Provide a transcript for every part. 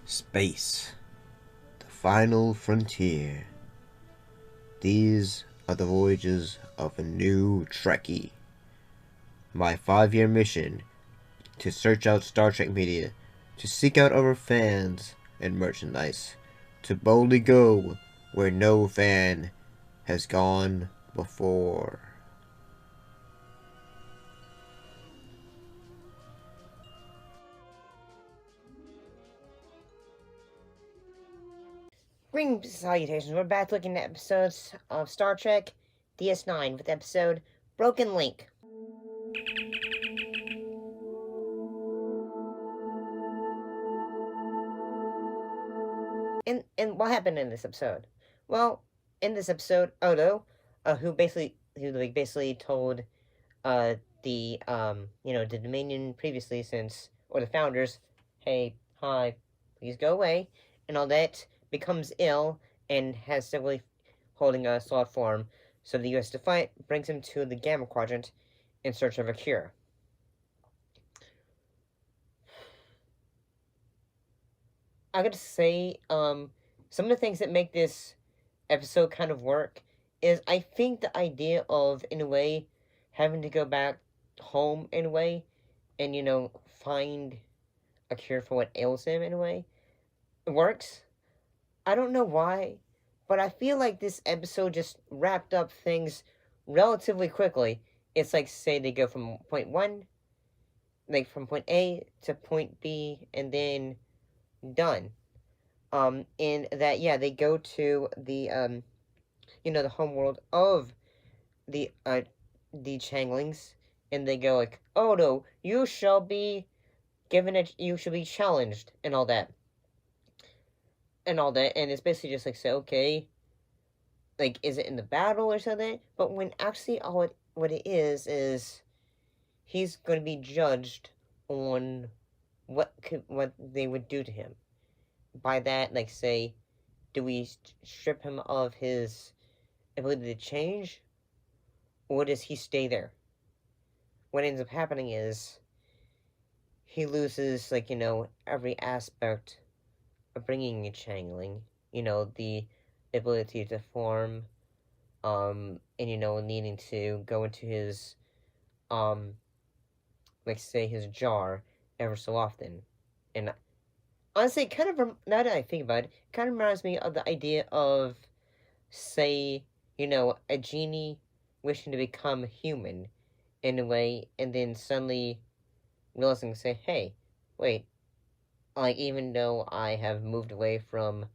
Space, the final frontier. These are the voyages of a new Trekkie. My 5-year mission to search out Star Trek media, to seek out our fans and merchandise, to boldly go where no fan has gone before. Greetings, salutations. We're back looking at episodes of Star Trek DS9 with episode Broken Link. And what happened in this episode? Well, in this episode, Odo, who basically told the Dominion previously, or the founders, hey, hi, please go away, and all that, becomes ill and has severely holding a solid form. So the U.S. Defiant brings him to the Gamma Quadrant in search of a cure. I gotta say, some of the things that make this episode kind of work is I think the idea of, in a way, having to go back home in a way and, find a cure for what ails him in a way, it works. I don't know why, but I feel like this episode just wrapped up things relatively quickly. It's like, say, they go from point one, like from point A to point B, and then done. In that, yeah, they go to the home world of the Changlings, and they go like, "Oh no, you shall be you shall be challenged," and all that, and it's basically just like, say, okay, like, is it in the battle or something? But when actually what it is he's going to be judged on what they would do to him. By that, like, say, do we strip him of his ability to change, or does he stay there? What ends up happening is he loses, like, every aspect of bringing a Changling. The ability to form, and, needing to go into his, like, say, his jar ever so often. And honestly, kind of, now that I think about it, kind of reminds me of the idea of, say, a genie wishing to become human in a way, and then suddenly realizing, say, hey, wait, like, even though I have moved away from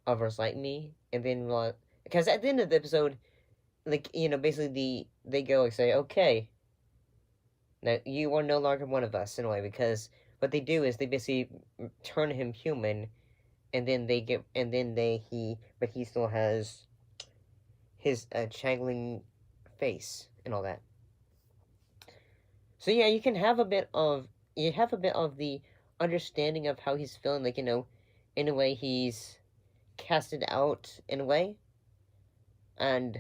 others like me, and then, because at the end of the episode, like, basically they go and say, okay, now you are no longer one of us in a way, because what they do is they basically turn him human, and then but he still has his changling face and all that. So yeah, you have a bit of the understanding of how he's feeling, like, in a way he's casted out in a way. And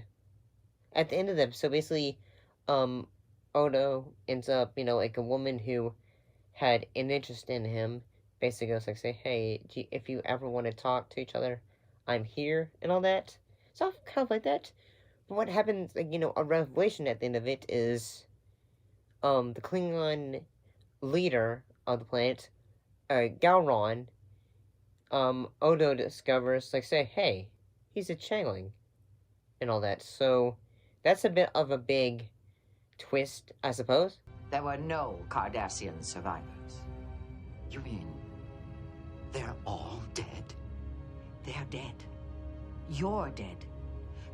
at the end of the episode, basically, um, Odo ends up, like, a woman who had an interest in him, basically goes like, say, hey, if you ever want to talk to each other, I'm here, and all that. So kind of like that. But what happens, like, a revelation at the end of it is, the Klingon leader of the planet, Gowron, Odo discovers, like, say, hey, he's a Changeling, and all that. So that's a bit of a big twist, I suppose. There were no Cardassian survivors. You mean they're all dead? They're dead. You're dead.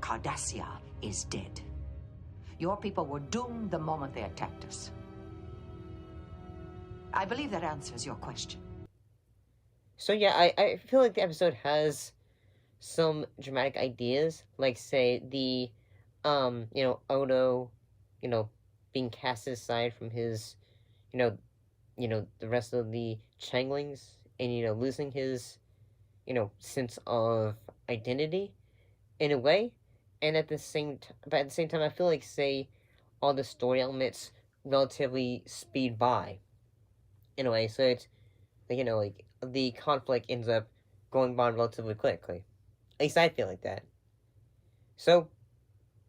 Cardassia is dead. Your people were doomed the moment they attacked us. I believe that answers your question. So yeah, I feel like the episode has some dramatic ideas, like, say, the Odo, being cast aside from his, the rest of the Changlings, and, losing his, sense of identity in a way. And but at the same time, I feel like, say, all the story elements relatively speed by in a way. So it's, like, the conflict ends up going on relatively quickly. At least I feel like that. So,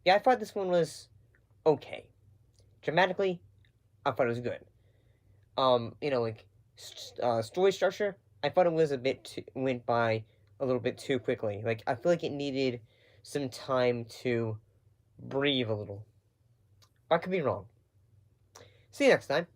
yeah, I thought this one was okay. Dramatically, I thought it was good. Like story structure, I thought it was a bit went by a little bit too quickly. Like I feel like it needed some time to breathe a little. I could be wrong. See you next time.